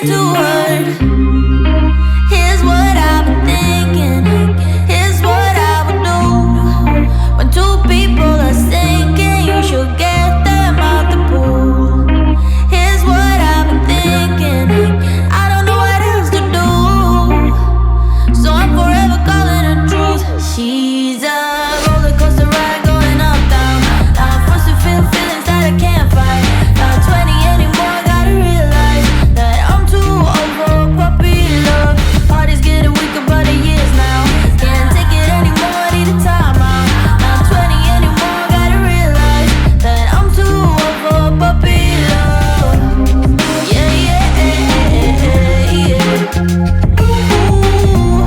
mean to hurt. Here's what I've been thinking. Here's what I would do. When two people are sinking, you should get them out the pool. Here's what I've been thinking. I don't know what else to do, so I'm forever calling the truth. She's a roller coaster ride going up, down. I'm forced to feel feelings that I can't fight. Not 20 anymore, gotta realize that I'm too old for puppy love. Heart is getting weaker by the years now. Can't take it anymore, need a time out. Not 20 anymore, gotta realize that I'm too old for puppy love. Yeah, yeah, yeah, yeah. Ooh,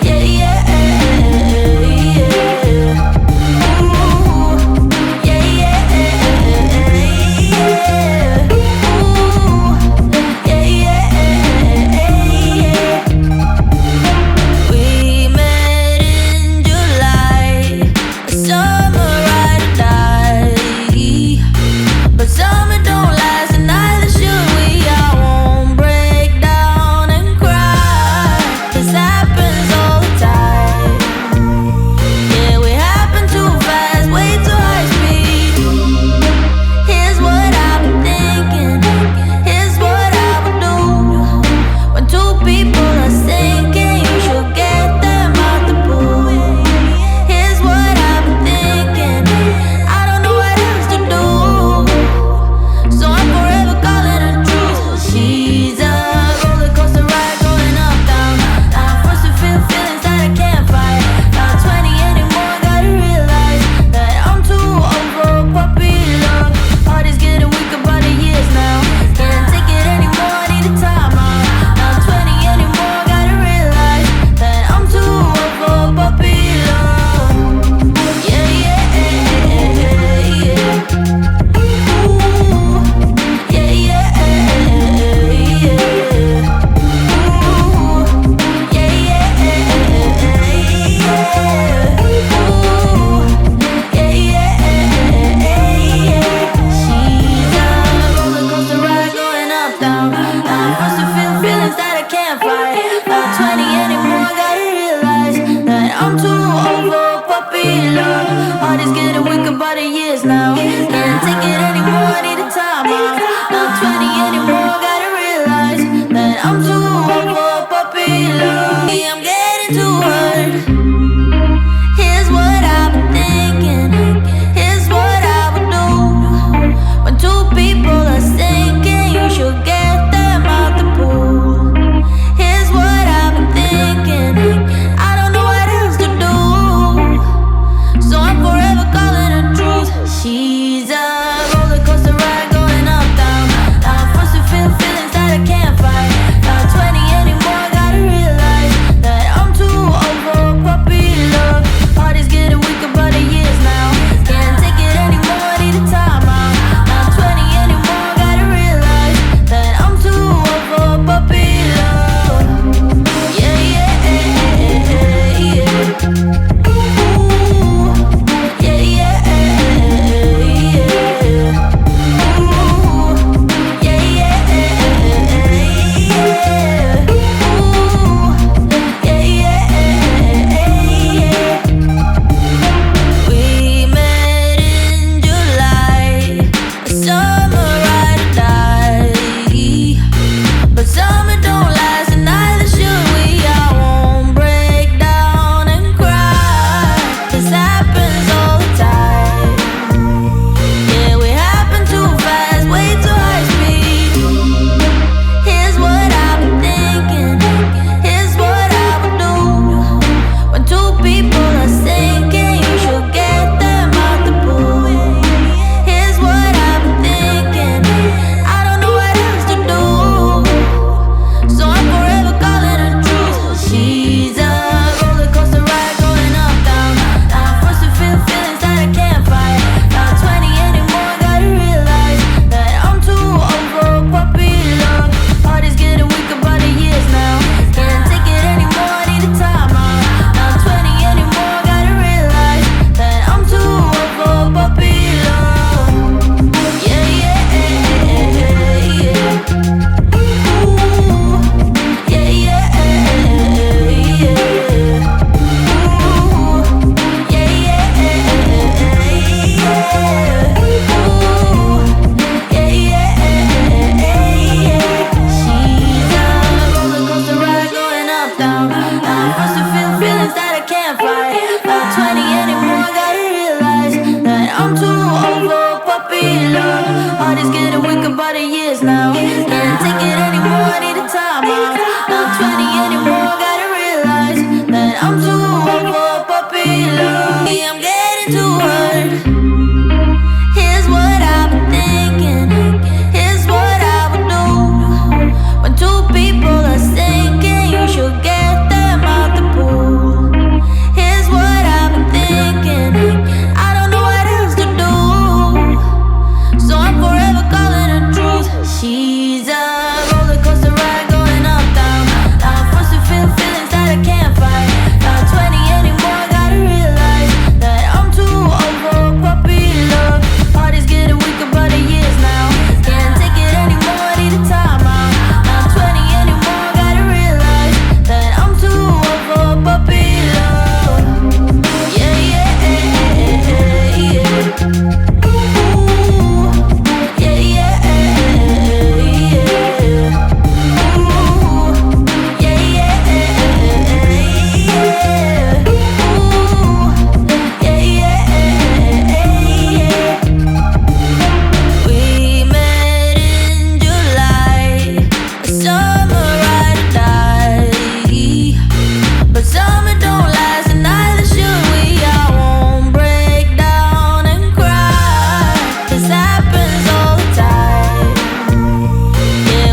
yeah, yeah, yeah. Ooh, yeah, yeah, yeah. Ooh, yeah, yeah, yeah. We met in July, a summer ride or die. But summer don't last, and neither should we. I won't break down and cry. This happens all the time. Yeah, we happen too fast, way too high speed. Here's what I've been thinking. Here's what I would do. When two people are sinking, you should get them out the pool. Here's what I've been thinking. I don't know what else to do, so I'm forever calling the truth. She's a roller coaster ride going up, down. I'm forced to feel feelings that I can't fight. Not 20 anymore, gotta realize that I'm too old for puppy love. Heart is getting weaker by the years now. Can't take it anymore, need a time out. Not 20 anymore, gotta realize that I'm too old for puppy love. Yeah, yeah, yeah, yeah. Ooh, yeah, yeah, yeah. Ooh, yeah, yeah, yeah. Ooh, yeah, yeah, yeah. She's a roller coaster ride going up, down. I'm forced to feel feelings that I can't fight. Not 20 anymore, gotta realize that I'm too old for puppy love. Heart is getting weaker by the years now. Can't take it anymore, need a time out. Not 20 anymore, gotta realize that I'm too old for puppy love. I'm